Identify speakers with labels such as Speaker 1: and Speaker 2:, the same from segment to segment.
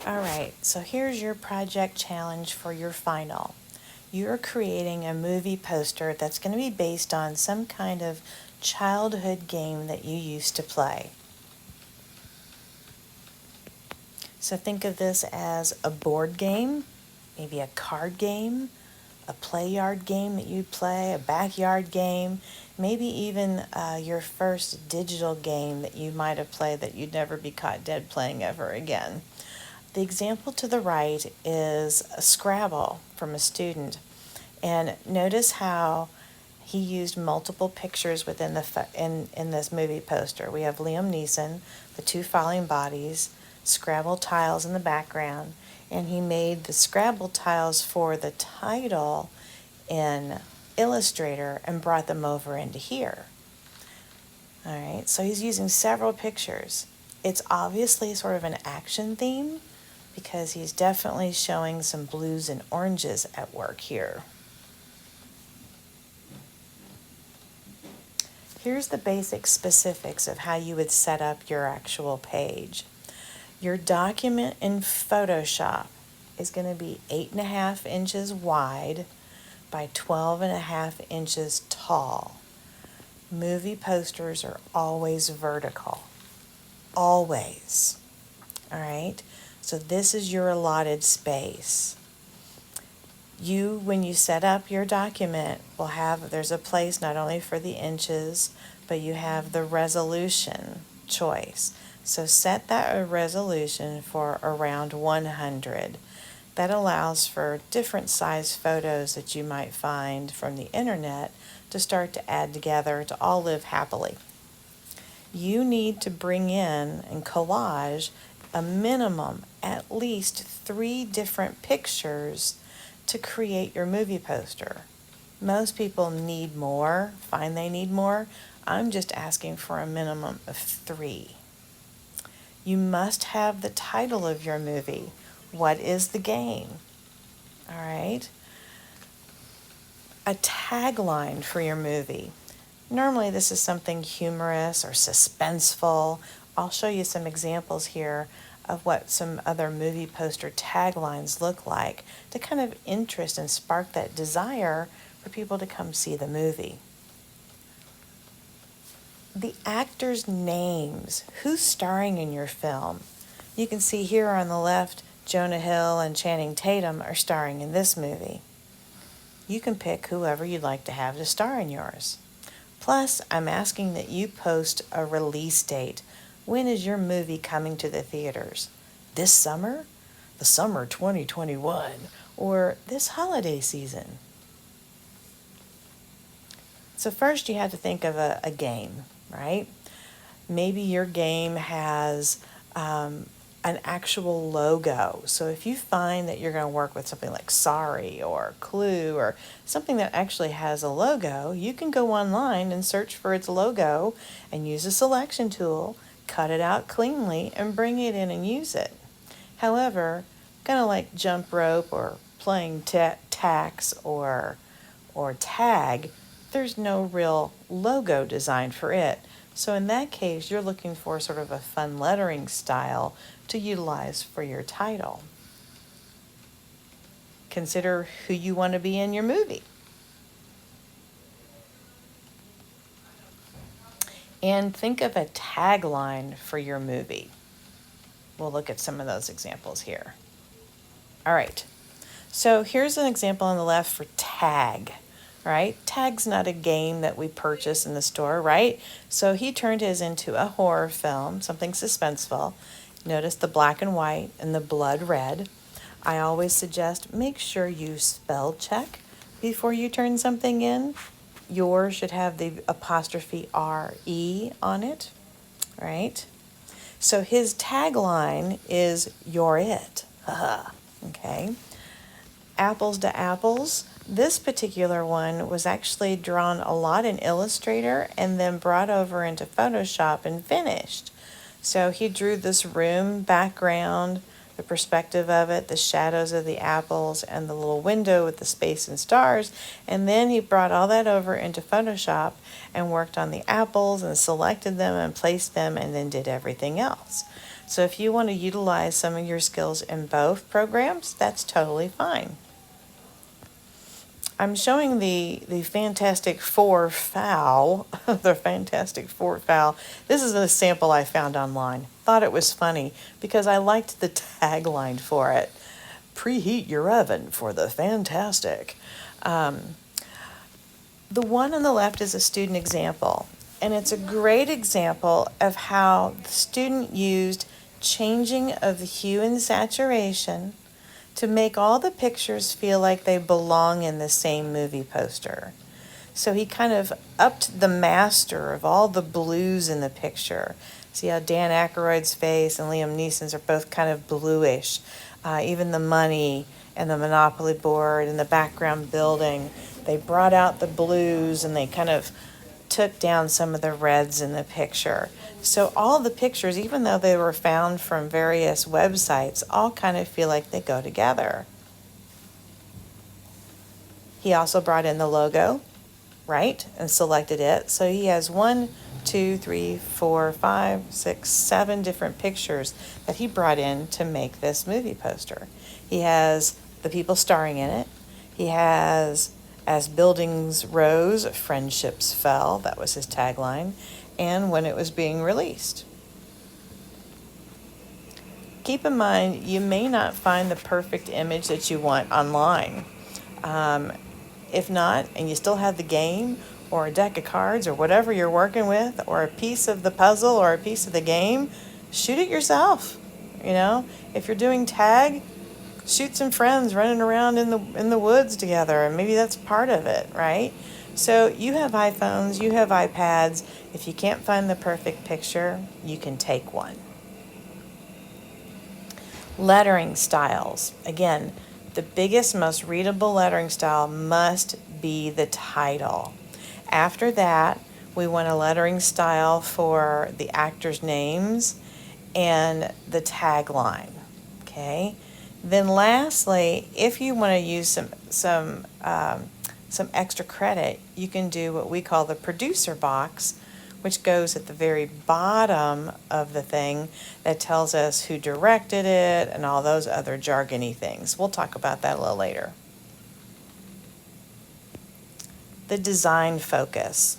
Speaker 1: All right, so here's your project challenge for your final. You're creating a movie poster that's going to be based on some kind of childhood game that you used to play. So think of this as a board game, maybe a card game, a play yard game that you play, a backyard game, maybe even your first digital game that you might have played that you'd never be caught dead playing ever again. The example to the right is a Scrabble from a student. And notice how he used multiple pictures within in this movie poster. We have Liam Neeson, the two falling bodies, Scrabble tiles in the background, and he made the Scrabble tiles for the title in Illustrator and brought them over into here. All right, so he's using several pictures. It's obviously sort of an action theme because he's definitely showing some blues and oranges at work here. Here's the basic specifics of how you would set up your actual page. Your document in Photoshop is going to be 8.5 inches wide by 12.5 inches tall. Movie posters are always vertical. Always. All right? So this is your allotted space. When you set up your document, there's a place not only for the inches, but you have the resolution choice. So set that resolution for around 100. That allows for different size photos that you might find from the internet to start to add together to all live happily. You need to bring in and collage a minimum at least 3 different pictures to create your movie poster. Most people need more, find they need more. I'm just asking for a minimum of 3. You must have the title of your movie. What is the game? All right. A tagline for your movie. Normally this is something humorous or suspenseful. I'll show you some examples here of what some other movie poster taglines look like to kind of interest and spark that desire for people to come see the movie. The actors' names, who's starring in your film. You can see here on the left, Jonah Hill and Channing Tatum are starring in this movie. You can pick whoever you'd like to have to star in yours. Plus, I'm asking that you post a release date. When is your movie coming to the theaters? This summer? The summer 2021? Or this holiday season? So first you have to think of a game, right? Maybe your game has an actual logo. So if you find that you're going to work with something like Sorry or Clue or something that actually has a logo, you can go online and search for its logo and use a selection tool, cut it out cleanly, and bring it in and use it. However, kind of like jump rope or playing tax or tag, there's no real logo designed for it. So in that case, you're looking for sort of a fun lettering style to utilize for your title. Consider who you want to be in your movie. And think of a tagline for your movie. We'll look at some of those examples here. All right, so here's an example on the left for tag. Right? Tag's not a game that we purchase in the store, right? So he turned his into a horror film, something suspenseful. Notice the black and white and the blood red. I always suggest make sure you spell check before you turn something in. Yours should have the apostrophe R-E on it, right? So his tagline is "You're it." Okay. Apples to apples. This particular one was actually drawn a lot in Illustrator and then brought over into Photoshop and finished. So he drew this room background, the perspective of it, the shadows of the apples, and the little window with the space and stars. And then he brought all that over into Photoshop and worked on the apples and selected them and placed them and then did everything else. So if you want to utilize some of your skills in both programs, that's totally fine. I'm showing the Fantastic Four FOUL, the Fantastic Four FOUL. This is a sample I found online. Thought it was funny because I liked the tagline for it. Preheat your oven for the fantastic. The one on the left is a student example, and it's a great example of how the student used changing of the hue and saturation to make all the pictures feel like they belong in the same movie poster. So he kind of upped the master of all the blues in the picture. See how Dan Aykroyd's face and Liam Neeson's are both kind of bluish. Even the money and the Monopoly board and the background building, they brought out the blues and they kind of took down some of the reds in the picture. So all the pictures, even though they were found from various websites, all kind of feel like they go together. He also brought in the logo, right, and selected it. So he has 1, 2, 3, 4, 5, 6, 7 different pictures that he brought in to make this movie poster. He has the people starring in it. He has As Buildings Rose, Friendships Fell. That was his tagline. And when it was being released. Keep in mind, you may not find the perfect image that you want online. If not, and you still have the game or a deck of cards or whatever you're working with, or a piece of the puzzle or a piece of the game, shoot it yourself. You know, if you're doing tag, shoot some friends running around in the woods together, and maybe that's part of it, right? So you have iPhones, you have iPads. If you can't find the perfect picture, you can take one. Lettering styles. Again, the biggest, most readable lettering style must be the title. After that, we want a lettering style for the actors' names and the tagline. Okay. Then lastly, if you want to use some extra credit, you can do what we call the producer box, which goes at the very bottom of the thing that tells us who directed it and all those other jargony things. We'll talk about that a little later. The design focus.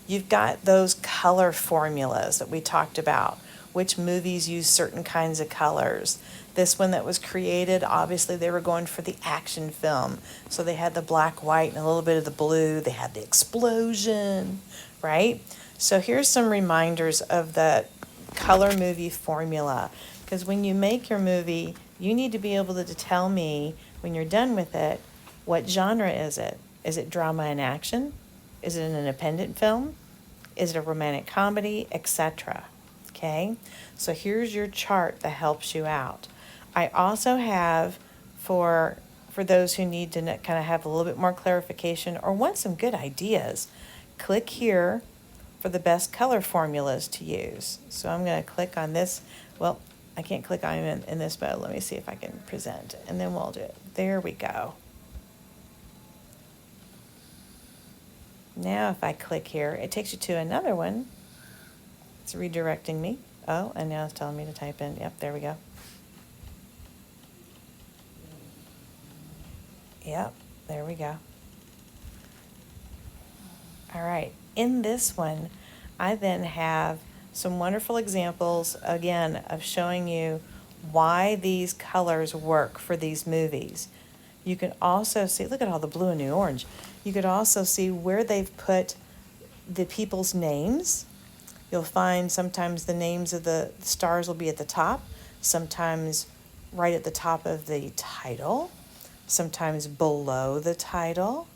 Speaker 1: You've got those color formulas that we talked about, which movies use certain kinds of colors. This one that was created, obviously they were going for the action film. So they had the black, white, and a little bit of the blue. They had the explosion, right? So here's some reminders of the color movie formula. Because when you make your movie, you need to be able to tell me, when you're done with it, what genre is it? Is it drama and action? Is it an independent film? Is it a romantic comedy, etc.? Okay, so here's your chart that helps you out. I also have, for those who need to kind of have a little bit more clarification or want some good ideas, click here for the best color formulas to use. So I'm going to click on this. Well, I can't click on it in this mode. Let me see if I can present, and then we'll do it. There we go. Now if I click here, it takes you to another one. It's redirecting me. Oh, and now it's telling me to type in. Yep, there we go. Yep, there we go. All right, in this one, I then have some wonderful examples, again, of showing you why these colors work for these movies. You can also see, look at all the blue and the orange. You could also see where they've put the people's names. You'll find sometimes the names of the stars will be at the top, sometimes right at the top of the title, sometimes below the title.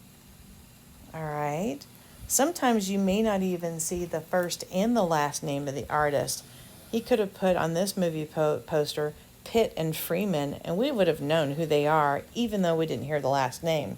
Speaker 1: All right. Sometimes you may not even see the first and the last name of the artist. He could have put on this movie poster Pitt and Freeman, and we would have known who they are, even though we didn't hear the last name.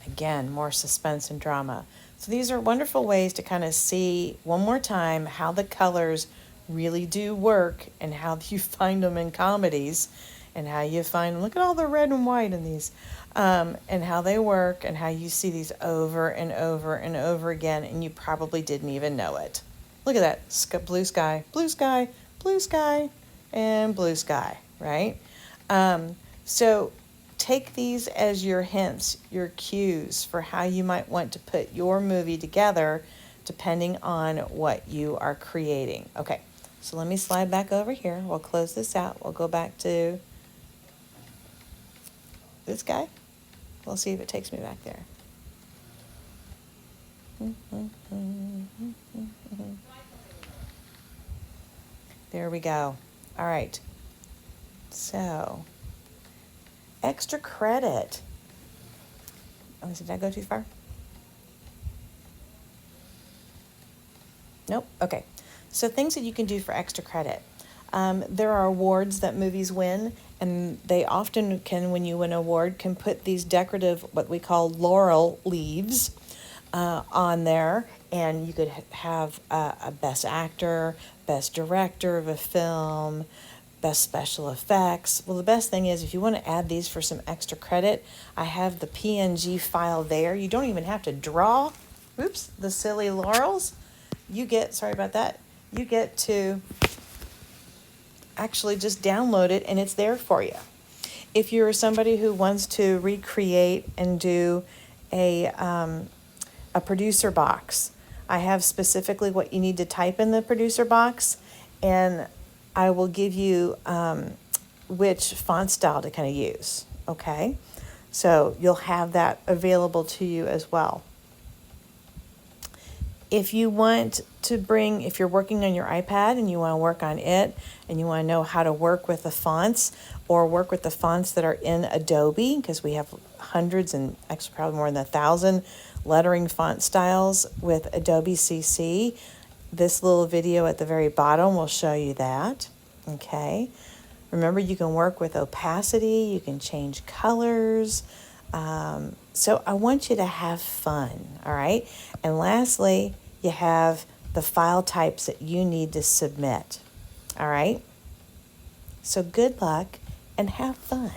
Speaker 1: Again, more suspense and drama. So these are wonderful ways to kind of see one more time how the colors really do work and how you find them in comedies. and how you find, look at all the red and white in these, and how they work and how you see these over and over and over again, and you probably didn't even know it. Look at that, blue sky, blue sky, blue sky, and blue sky, right? So take these as your hints, your cues for how you might want to put your movie together depending on what you are creating. Okay, so let me slide back over here. We'll close this out. We'll go back to this guy. We'll see if it takes me back there. There we go. All right. So, extra credit. Oh, did I go too far? Nope. Okay. So things that you can do for extra credit. There are awards that movies win, and they often can, when you win an award, can put these decorative, what we call laurel leaves, on there, and you could have a best actor, best director of a film, best special effects. Well, the best thing is if you want to add these for some extra credit, I have the PNG file there. You don't even have to draw, oops, the silly laurels. You get, sorry about that, you get to actually just download it and it's there for you. If you're somebody who wants to recreate and do a producer box, I have specifically what you need to type in the producer box, and I will give you which font style to kind of use, okay? So you'll have that available to you as well. If you want to bring, if you're working on your iPad and you want to work on it and you want to know how to work with the fonts or work with the fonts that are in Adobe, because we have hundreds and actually probably more than 1,000 lettering font styles with Adobe CC, this little video at the very bottom will show you that, okay? Remember, you can work with opacity, you can change colors. So I want you to have fun, all right? And lastly, you have the file types that you need to submit, all right? So good luck and have fun.